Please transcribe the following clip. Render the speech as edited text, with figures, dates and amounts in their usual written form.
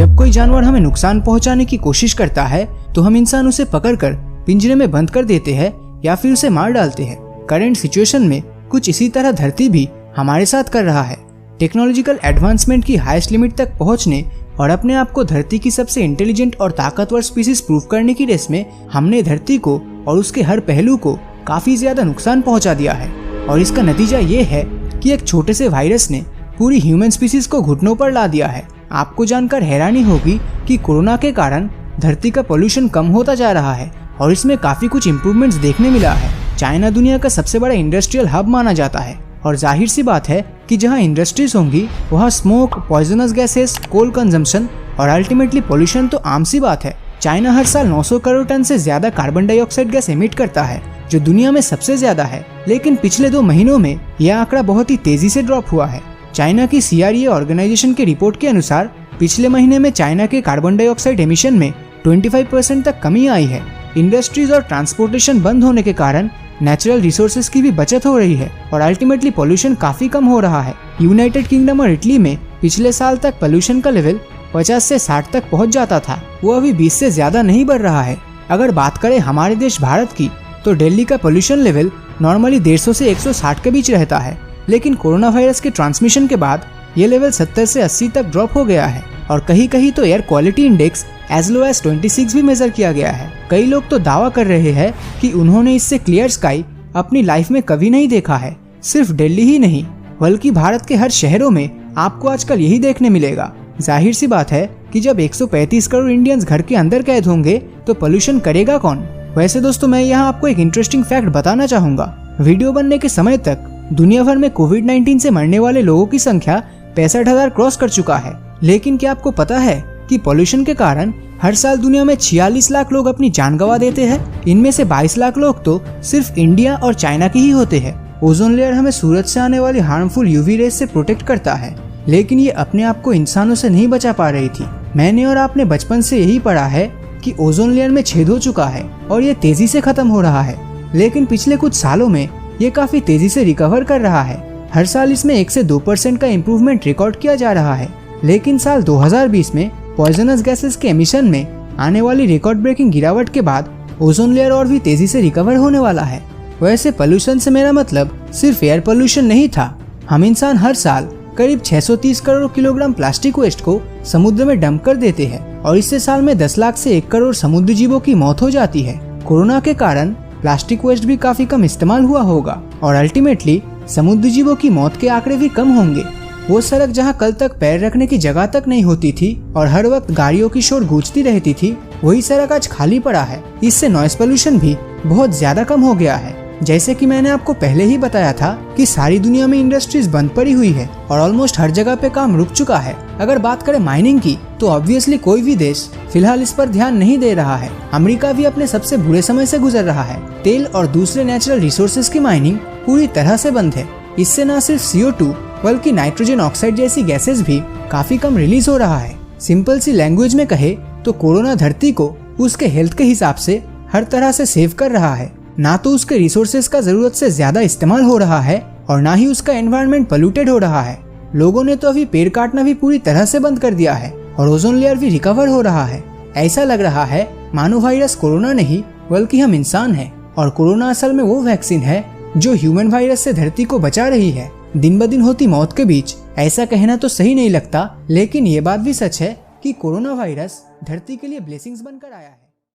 जब कोई जानवर हमें नुकसान पहुंचाने की कोशिश करता है तो हम इंसान उसे पकड़कर पिंजरे में बंद कर देते हैं या फिर उसे मार डालते हैं। करंट सिचुएशन में कुछ इसी तरह धरती भी हमारे साथ कर रहा है। टेक्नोलॉजिकल एडवांसमेंट की हाईएस्ट लिमिट तक पहुंचने और अपने आप को धरती की सबसे इंटेलिजेंट और ताकतवर स्पीसीज प्रूव करने की रेस में हमने धरती को और उसके हर पहलू को काफी ज्यादा नुकसान पहुंचा दिया है। और इसका नतीजा ये है कि एक छोटे से वायरस ने पूरी ह्यूमन स्पीसीज को घुटनों पर ला दिया है। आपको जानकर हैरानी होगी कि कोरोना के कारण धरती का पोल्यूशन कम होता जा रहा है और इसमें काफी कुछ इम्प्रूवमेंट्स देखने मिला है। चाइना दुनिया का सबसे बड़ा इंडस्ट्रियल हब माना जाता है और जाहिर सी बात है कि जहां इंडस्ट्रीज होंगी वहां स्मोक, पॉइजनस गैसेस, कोल कंजम्पशन और अल्टीमेटली पोल्यूशन तो आम सी बात है। चाइना हर साल 900 करोड़ टन से ज्यादा कार्बन डाइऑक्साइड गैस एमिट करता है जो दुनिया में सबसे ज्यादा है। लेकिन पिछले 2 महीनों में यह आंकड़ा बहुत ही तेजी से ड्रॉप हुआ है। चाइना की CREA ऑर्गेनाइजेशन की रिपोर्ट के अनुसार पिछले महीने में चाइना के कार्बन डाइऑक्साइड एमिशन में 25% तक कमी आई है। इंडस्ट्रीज और ट्रांसपोर्टेशन बंद होने के कारण नेचुरल रिसोर्सेज की भी बचत हो रही है और अल्टीमेटली पोल्यूशन काफी कम हो रहा है। यूनाइटेड किंगडम और इटली में पिछले साल तक पोल्यूशन का लेवल 50 से 60 तक पहुंच जाता था, वो अभी 20 से ज्यादा नहीं बढ़ रहा है। अगर बात करें हमारे देश भारत की तो दिल्ली का पोल्यूशन लेवल नॉर्मली 150 से 160 के बीच रहता है, लेकिन कोरोना वायरस के ट्रांसमिशन के बाद ये लेवल 70 से 80 तक ड्रॉप हो गया है और कहीं कहीं तो air quality index as low as 26 भी मेजर किया गया है। कई लोग तो दावा कर रहे हैं कि उन्होंने इससे क्लियर स्काई अपनी लाइफ में कभी नहीं देखा है। सिर्फ दिल्ली ही नहीं बल्कि भारत के हर शहरों में आपको आजकल यही देखने मिलेगा। जाहिर सी बात है कि जब 135 करोड़ इंडियंस घर के अंदर कैद होंगे तो पोल्यूशन करेगा कौन। वैसे दोस्तों मैं यहाँ आपको एक इंटरेस्टिंग फैक्ट बताना चाहूंगा। वीडियो बनने के समय तक दुनिया भर में कोविड-19 से मरने वाले लोगों की संख्या 65,000 क्रॉस कर चुका है। लेकिन क्या आपको पता है कि पोल्यूशन के कारण हर साल दुनिया में 46 लाख लोग अपनी जान गंवा देते हैं। इनमें से 22 लाख लोग तो सिर्फ इंडिया और चाइना के ही होते हैं। ओजोन लेयर हमें सूरज से आने वाली हार्मफुल यूवी रेस से प्रोटेक्ट करता है, लेकिन ये अपने आप को इंसानों से नहीं बचा पा रही थी। मैंने और आपने बचपन से यही पढ़ा है कि ओजोन लेयर में छेद हो चुका है और ये तेजी से खत्म हो रहा है, लेकिन पिछले कुछ सालों में ये काफी तेजी से रिकवर कर रहा है। हर साल इसमें 1 से 2% का इम्प्रूवमेंट रिकॉर्ड किया जा रहा है। लेकिन साल 2020 में पॉइजनस गैसेस के एमिशन में आने वाली रिकॉर्ड ब्रेकिंग गिरावट के बाद ओजोन लेयर और भी तेजी से रिकवर होने वाला है। वैसे पोल्यूशन से मेरा मतलब सिर्फ एयर पोल्यूशन नहीं था। हम इंसान हर साल करीब 630 करोड़ किलोग्राम प्लास्टिक वेस्ट को समुद्र में डंप कर देते हैं और इससे साल में 10 लाख से 1 करोड़ समुद्री जीवों की मौत हो जाती है। कोरोना के कारण प्लास्टिक वेस्ट भी काफी कम इस्तेमाल हुआ होगा और अल्टीमेटली समुद्री जीवों की मौत के आंकड़े भी कम होंगे। वो सड़क जहाँ कल तक पैर रखने की जगह तक नहीं होती थी और हर वक्त गाड़ियों की शोर गूंजती रहती थी, वही सड़क आज खाली पड़ा है। इससे नॉइस पोल्यूशन भी बहुत ज्यादा कम हो गया है। जैसे कि मैंने आपको पहले ही बताया था कि सारी दुनिया में इंडस्ट्रीज बंद पड़ी हुई है और ऑलमोस्ट हर जगह पे काम रुक चुका है। अगर बात करें माइनिंग की तो ऑब्वियसली कोई भी देश फिलहाल इस पर ध्यान नहीं दे रहा है। अमेरिका भी अपने सबसे बुरे समय से गुजर रहा है। तेल और दूसरे नेचुरल रिसोर्सेज की माइनिंग पूरी तरह से बंद है। इससे न सिर्फ CO2 बल्कि नाइट्रोजन ऑक्साइड जैसी गैसेस भी काफी कम रिलीज हो रहा है। सिंपल सी लैंग्वेज में कहे तो कोरोना धरती को उसके हेल्थ के हिसाब से हर तरह से सेव कर रहा है। ना तो उसके रिसोर्सेज का जरूरत से ज्यादा इस्तेमाल हो रहा है और ना ही उसका एनवायरनमेंट पोल्यूटेड हो रहा है। लोगों ने तो अभी पेड़ काटना भी पूरी तरह से बंद कर दिया है और ओजोन लेयर भी रिकवर हो रहा है। ऐसा लग रहा है मानो वायरस कोरोना नहीं बल्कि हम इंसान हैं और कोरोना असल में वो वैक्सीन है जो ह्यूमन वायरस से धरती को बचा रही है। दिन ब दिन होती मौत के बीच ऐसा कहना तो सही नहीं लगता, लेकिन ये बात भी सच है कि कोरोना वायरस धरती के लिए ब्लेसिंग्स बनकर आया है।